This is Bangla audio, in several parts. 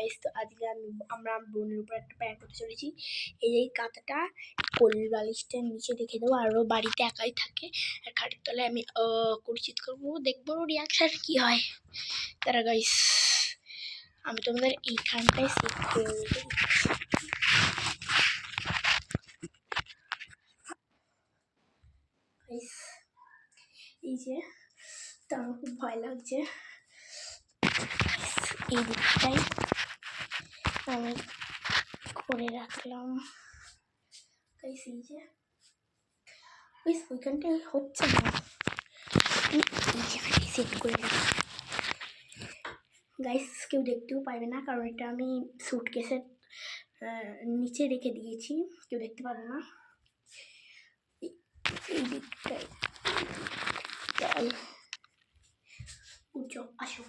গাইস, তো আজকে আমরা বোনের উপর একটা প্র্যাঙ্ক করতে চলেছি। এই কাঁথাটা কোল বালিশটার নিচে রেখে দেবো, আর ও বাড়িতে একাই থাকে, আর খাটের তলায় আমি কুরচিত করবো, দেখবো রিয়াকশন কি হয়। তারা গাইস, আমি তোমাদের এইখানটায় সেট করে দেবো। এই যে, তো আমার খুব ভয় লাগছে। এই দিকটাই আমি করে রাখলাম। এই যে ওইখানটাই হচ্ছে না, সেট করে রাখলাম। গাইস, কেউ দেখতেও পাবে না, কারণ এটা আমি সুটকেসের নিচে রেখে দিয়েছি, কেউ দেখতে পাবে না। এই দিকটাই আসো।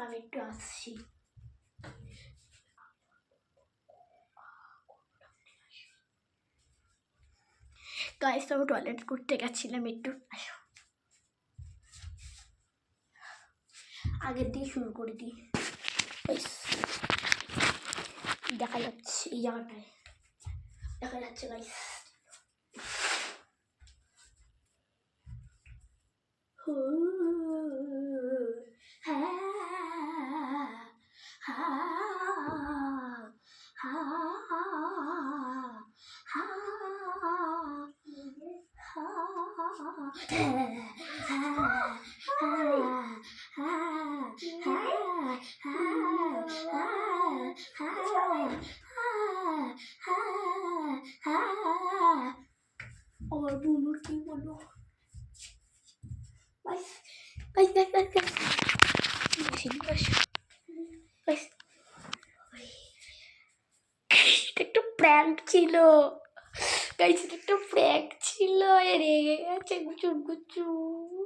আমি একটু আসছি। গাইস, আমি টয়লেট করতে গেছিলাম, একটু আসো। আগের দিয়ে শুরু করে দিই। দেখা যাচ্ছে এই জায়গাটায়, দেখা যাচ্ছে গাইস। আমার বুনুর কি বলো? একটা প্র্যাঙ্ক ছিল গাইস, একটা প্র্যাঙ্ক ছিল, রেগে গেছে গুচুর গুচুর।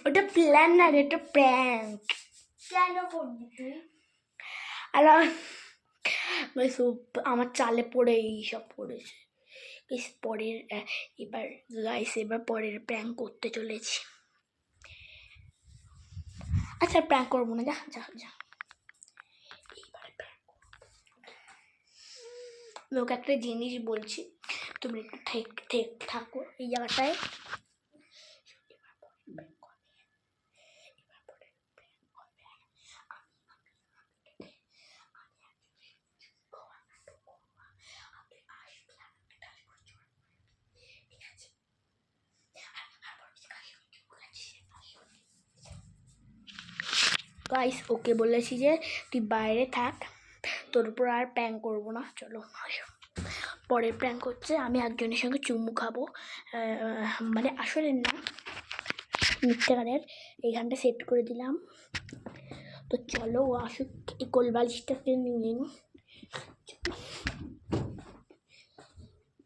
ওটা প্ল্যান না রে, এটা প্র্যাঙ্ক। কেন করবি তুই? আর আমার চালে পড়ে এইসব পড়েছে। পরের এবার গাইস, এবার পরের প্র্যাঙ্ক করতে চলেছি। আচ্ছা, প্র্যাঙ্ক করবো না, যা যা যা। লোক একটা জিনিস বলছি, তুমি একটু থাকো এই জায়গাটায়। গাইস, ওকে বলেছি যে তুই বাইরে থাক, তোর উপর আর প্র্যাঙ্ক করবো না, চলো আসো। পরের প্র্যাঙ্ক হচ্ছে, আমি একজনের সঙ্গে চুমু খাবো, মানে আসলে না, মিথ্যাগারের। এইখানটা সেট করে দিলাম, তো চলো ও আসুক। এই কোল বালিশটাকে নিয়ে নিন,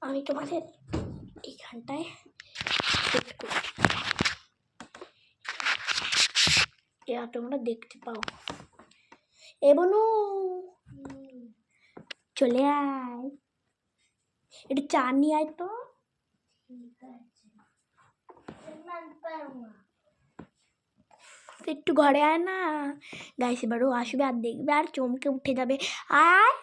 আমি তোমাদের এইখানটায় সেট করি, এরা তোমরা দেখতে পাও। এ বনু, চলে আয়, একটু চা নিয়ে আয় তো। একটু ঘরে আয় না গাইস, এবারও আসবে আর দেখবে আর চমকে উঠে যাবে। আয়,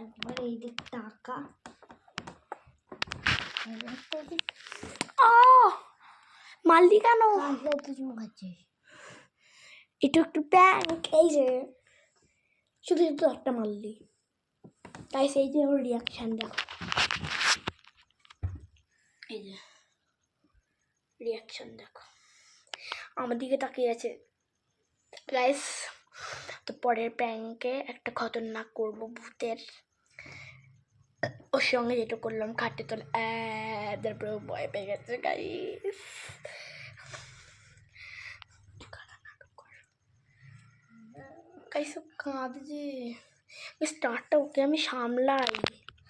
একবার এই দিক টাকা। মালদি কেন? এটা একটু প্র্যাঙ্ক, এই যে শুধু একটু একটা মালদি। তাই সেই যে ওর রিয়াকশন দেখো, এই যে রিয়াকশন দেখো, আমার দিকে তাকিয়ে আছে গাইস। তো পরের প্র্যাঙ্কে একটা খতরনাক করবো ভূতের, ওর সঙ্গে যেটা করলাম খাটে তোলে, তারপরে ভয় পেয়ে গেছে গাইস। গাইস, কাঁদছে, স্টারটা ওকে আমি সামলাই।